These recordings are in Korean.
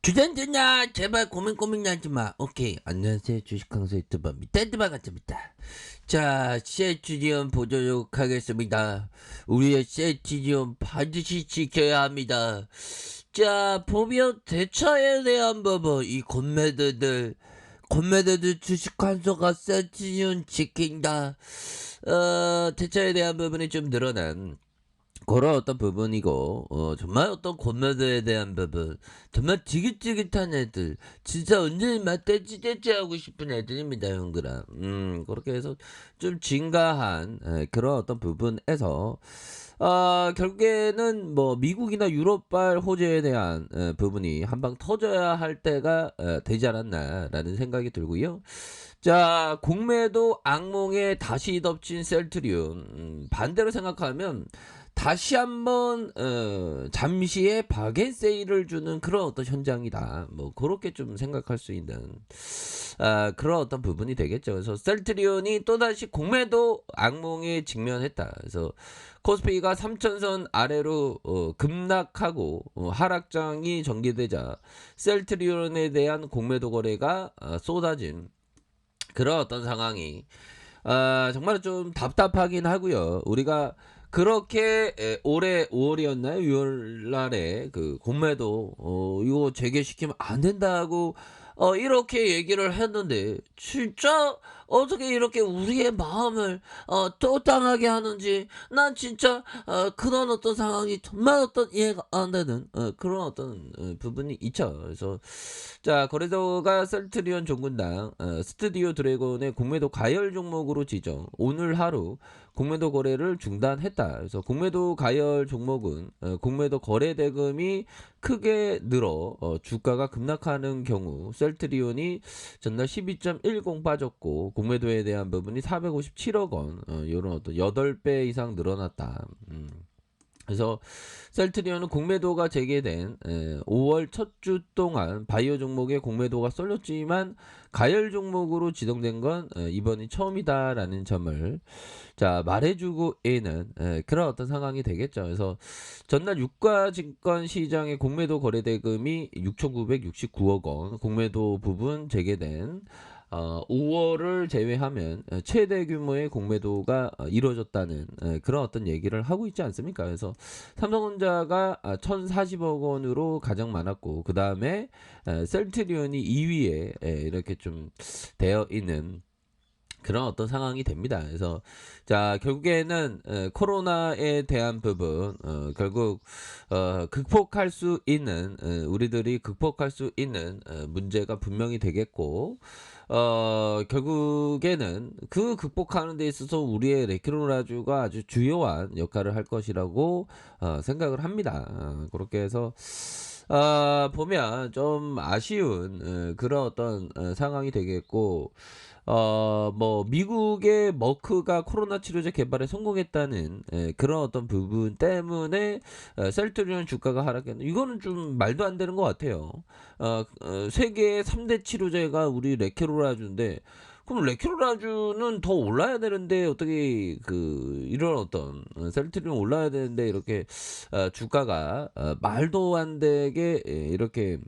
주전자냐 제발 고민 하지 마. 오케이. 안녕하세요. 주식강사 유튜버 미딴드바 같습니다. 자, 셀트리온 보도록 하겠습니다. 우리의 셀트리온 반드시 지켜야 합니다. 자, 보면 대처에 대한 부분, 이 곤매도들 주식환소가 셀트리온 지킨다. 대처에 대한 부분이 좀 늘어난 그런 어떤 부분이고, 정말 어떤 곤매도에 대한 부분, 정말 지긋지긋한 애들, 진짜 언제 맞대지 하고 싶은 애들입니다, 형들아. 그렇게 해서 좀 진가한 그런 어떤 부분에서 결국에는 뭐 미국이나 유럽발 호재에 대한 부분이 한 방 터져야 할 때가 되지 않았나라는 생각이 들고요. 자, 공매도 악몽에 다시 덮친 셀트리온. 반대로 생각하면 다시 한번 잠시의 바겐세일을 주는 그런 어떤 현장이다. 뭐 그렇게 좀 생각할 수 있는 그런 어떤 부분이 되겠죠. 그래서 셀트리온이 또다시 공매도 악몽에 직면했다. 그래서 코스피가 3천선 아래로 급락하고 하락장이 전개되자 셀트리온에 대한 공매도 거래가 쏟아진 그런 어떤 상황이 정말 좀 답답하긴 하고요. 우리가 그렇게 올해 5월이었나요? 6월 날에 그 공매도 이거 재개시키면 안 된다고 이렇게 얘기를 했는데 진짜 어떻게 이렇게 우리의 마음을 또 당하게 하는지 난 진짜 그런 어떤 상황이 정말 어떤 이해가 안 되는 그런 어떤 부분이 있죠. 그래서 자, 거래소가 셀트리온 종군당 스튜디오 드래곤의 공매도 가열 종목으로 지정. 오늘 하루 공매도 거래를 중단했다. 그래서 공매도 가열 종목은 공매도 거래 대금이 크게 늘어 주가가 급락하는 경우 셀트리온이 전날 12.10 빠졌고 공매도에 대한 부분이 457억 원 이런 어떤 8배 이상 늘어났다. 그래서 셀트리온은 공매도가 재개된 5월 첫 주 동안 바이오 종목의 공매도가 쏠렸지만 가열 종목으로 지정된 건 이번이 처음이다라는 점을 자 말해주고에는 그런 어떤 상황이 되겠죠. 그래서 전날 유가증권 시장의 공매도 거래 대금이 6,969억 원, 공매도 부분 재개된 5월을 제외하면 최대 규모의 공매도가 이루어졌다는 그런 어떤 얘기를 하고 있지 않습니까? 그래서 삼성전자가 1,040억 원으로 가장 많았고 그 다음에 셀트리온이 2위에 이렇게 좀 되어 있는 그런 어떤 상황이 됩니다. 그래서 자 결국에는 코로나에 대한 부분 결국 극복할 수 있는 우리들이 극복할 수 있는 문제가 분명히 되겠고 결국에는 그 극복하는 데 있어서 우리의 레키로라주가 아주 주요한 역할을 할 것이라고 생각을 합니다. 그렇게 해서 보면 좀 아쉬운 그런 어떤 상황이 되겠고 뭐 미국의 머크가 코로나 치료제 개발에 성공했다는 그런 어떤 부분 때문에 셀트리온 주가가 하락했는 이거는 좀 말도 안 되는 것 같아요. 세계 3대 치료제가 우리 레케로라주인데 그럼 레케로라주는 더 올라야 되는데 어떻게 그 이런 어떤 셀트리온 올라야 되는데 이렇게 주가가 말도 안 되게 이렇게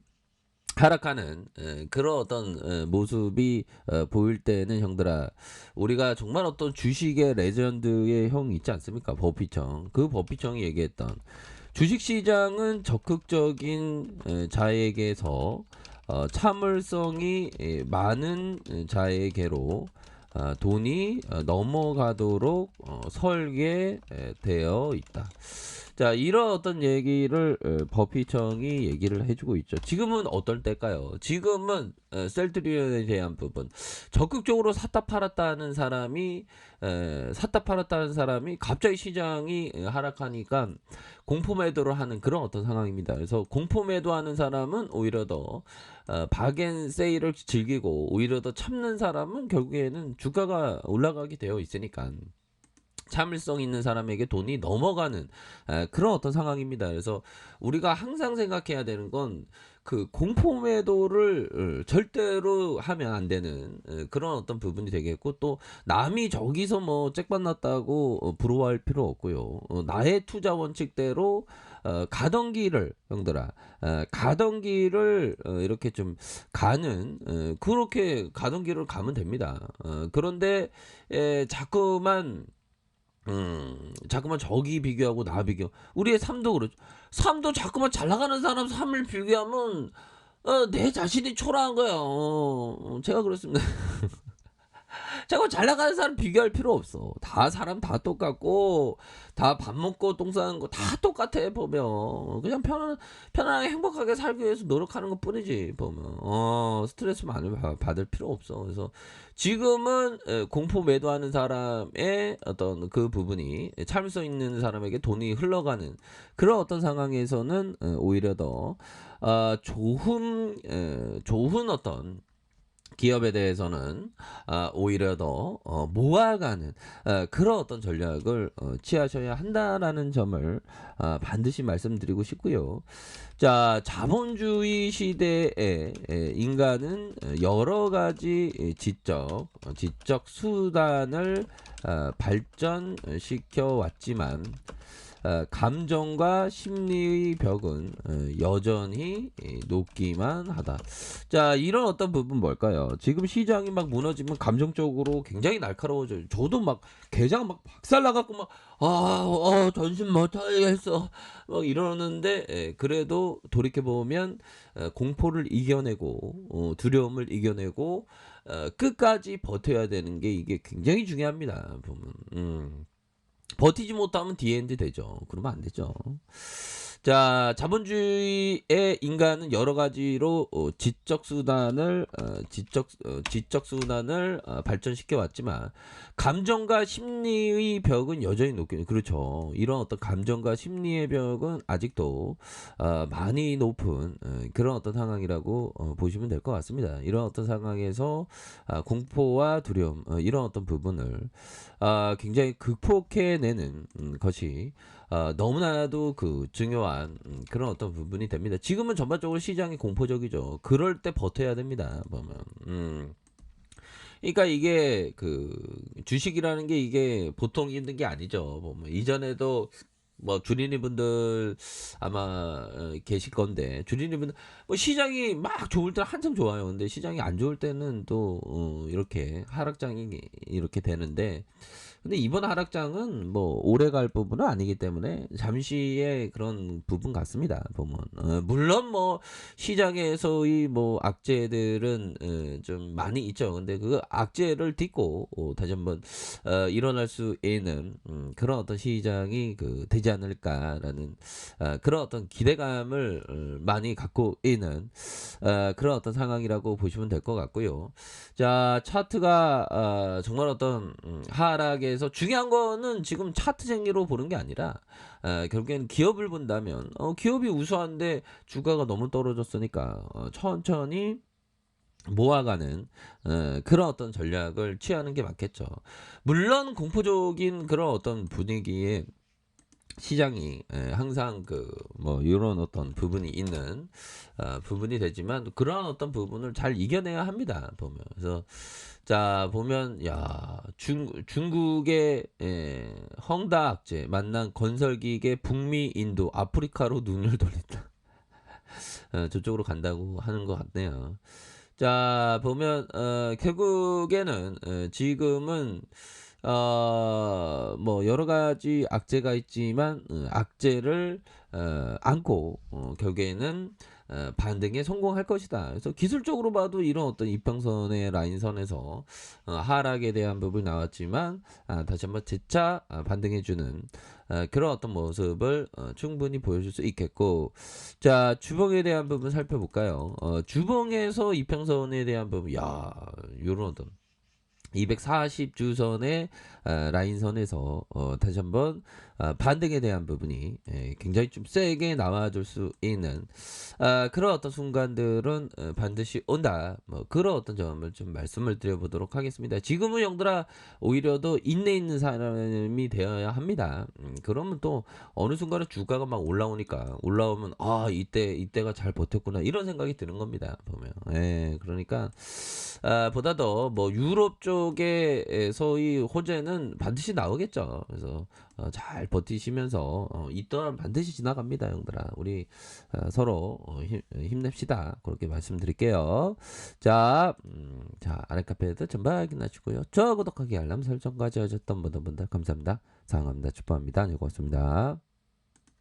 하락하는 그런 어떤 모습이 보일 때는 형들아 우리가 정말 어떤 주식의 레전드의 형 있지 않습니까? 버피청. 그 버피청이 얘기했던 주식시장은 적극적인 자에게서 참을성이 많은 자에게로 돈이 넘어가도록 설계되어 있다. 자, 이런 어떤 얘기를 버피청이 얘기를 해주고 있죠. 지금은 어떨 때일까요? 지금은 셀트리온에 대한 부분 적극적으로 샀다 팔았다는 사람이 갑자기 시장이 하락하니까 공포 매도를 하는 그런 어떤 상황입니다. 그래서 공포 매도하는 사람은 오히려 더 바겐 세일을 즐기고 오히려 더 참는 사람은 결국에는 주가가 올라가게 되어 있으니까 참을성 있는 사람에게 돈이 넘어가는 그런 어떤 상황입니다. 그래서 우리가 항상 생각해야 되는 건 그 공포 매도를 절대로 하면 안 되는 그런 어떤 부분이 되겠고 또 남이 저기서 뭐 잭반 났다고 부러워할 필요 없고요. 나의 투자 원칙대로 가던 길을 형들아 가던 길을 이렇게 좀 가는 그렇게 가던 길을 가면 됩니다. 그런데 자꾸만 저기 비교하고 나 비교. 우리의 삶도 그렇죠. 삶도 자꾸만 잘 나가는 사람 삶을 비교하면 내 자신이 초라한 거예요. 제가 그렇습니다. 자꾸 잘 나가는 사람 비교할 필요 없어. 다 사람 다 똑같고 다 밥 먹고 똥 싸는 거 다 똑같아 보면. 그냥 편안하게 행복하게 살기 위해서 노력하는 것뿐이지 보면. 스트레스 많이 받을 필요 없어. 그래서 지금은 공포 매도하는 사람의 어떤 그 부분이 참을성 있는 사람에게 돈이 흘러가는 그런 어떤 상황에서는 오히려 더 좋은 어떤 기업에 대해서는 오히려 더 모아가는 그런 어떤 전략을 취하셔야 한다라는 점을 반드시 말씀드리고 싶고요. 자, 자본주의 시대에 인간은 여러 가지 지적 수단을 발전시켜 왔지만 감정과 심리의 벽은 여전히 높기만 하다. 자, 이런 어떤 부분 뭘까요? 지금 시장이 막 무너지면 감정적으로 굉장히 날카로워져요. 저도 막 계좌가 막 박살 나갖고 막 전신 못하겠어 막 이러는데 그래도 돌이켜 보면 공포를 이겨내고 두려움을 이겨내고 끝까지 버텨야 되는 게 이게 굉장히 중요합니다. 보면. 버티지 못하면 디엔드 되죠. 그러면 안 되죠. 자, 자본주의의 인간은 여러 가지로 지적 수단을 발전시켜 왔지만 감정과 심리의 벽은 여전히 높긴 그렇죠. 이런 어떤 감정과 심리의 벽은 아직도 많이 높은 그런 어떤 상황이라고 보시면 될 것 같습니다. 이런 어떤 상황에서 공포와 두려움 이런 어떤 부분을 굉장히 극복해내는 것이 너무나도 그 중요한 그런 어떤 부분이 됩니다. 지금은 전반적으로 시장이 공포적이죠. 그럴 때 버텨야 됩니다. 보면. 그러니까 이게 그 주식이라는 게 이게 보통 힘든 게 아니죠. 보면 이전에도 뭐 주린이 분들 아마 계실 건데 주린이 분들 뭐 시장이 막 좋을 때 한참 좋아요. 근데 시장이 안 좋을 때는 또 이렇게 하락장이 이렇게 되는데 근데 이번 하락장은 뭐 오래 갈 부분은 아니기 때문에 잠시의 그런 부분 같습니다. 보면 물론 뭐 시장에서의 뭐 악재들은 좀 많이 있죠. 근데 그 악재를 딛고 다시 한번 일어날 수 있는 그런 어떤 시장이 되지 않을까라는 그런 어떤 기대감을 많이 갖고 있는 그런 어떤 상황이라고 보시면 될 것 같고요. 자, 차트가 정말 어떤 하락에서 중요한 거는 지금 차트쟁이로 보는 게 아니라 결국엔 기업을 본다면 기업이 우수한데 주가가 너무 떨어졌으니까 천천히 모아가는 그런 어떤 전략을 취하는 게 맞겠죠. 물론 공포적인 그런 어떤 분위기에 시장이 항상 뭐 이런 어떤 부분이 있는 부분이 되지만 그러한 어떤 부분을 잘 이겨내야 합니다. 보면 그래서 자 보면 야 중국의 헝다 악재 만난 건설기계 북미 인도 아프리카로 눈을 돌린다. 저쪽으로 간다고 하는 것 같네요. 자 보면 결국에는 지금은 뭐 여러 가지 악재가 있지만 악재를 안고 결국에는 반등에 성공할 것이다. 그래서 기술적으로 봐도 이런 어떤 이평선의 라인선에서 하락에 대한 부분이 나왔지만 다시 한번 재차 반등해주는 그런 어떤 모습을 충분히 보여줄 수 있겠고 자 주봉에 대한 부분 살펴볼까요? 주봉에서 이평선에 대한 부분 요런 어떤 240주선의 라인선에서 다시 한번 반등에 대한 부분이 굉장히 좀 세게 나와줄 수 있는 그런 어떤 순간들은 반드시 온다. 뭐 그런 어떤 점을 좀 말씀을 드려보도록 하겠습니다. 지금은 형들아 오히려 더 인내 있는 사람이 되어야 합니다. 그러면 또 어느 순간에 주가가 막 올라오면 이때가 잘 버텼구나 이런 생각이 드는 겁니다. 보면 그러니까 보다 더 뭐 유럽 쪽에서의 호재는 반드시 나오겠죠. 그래서 잘 버티시면서 이 또한 반드시 지나갑니다, 형들아. 우리 서로 힘냅시다. 그렇게 말씀드릴게요. 자, 아래 카페에도 전방 확인하시고요. 저 구독하기 알람 설정까지 하셨던 모든 분들 감사합니다. 사랑합니다. 축복합니다. 네, 고맙습니다.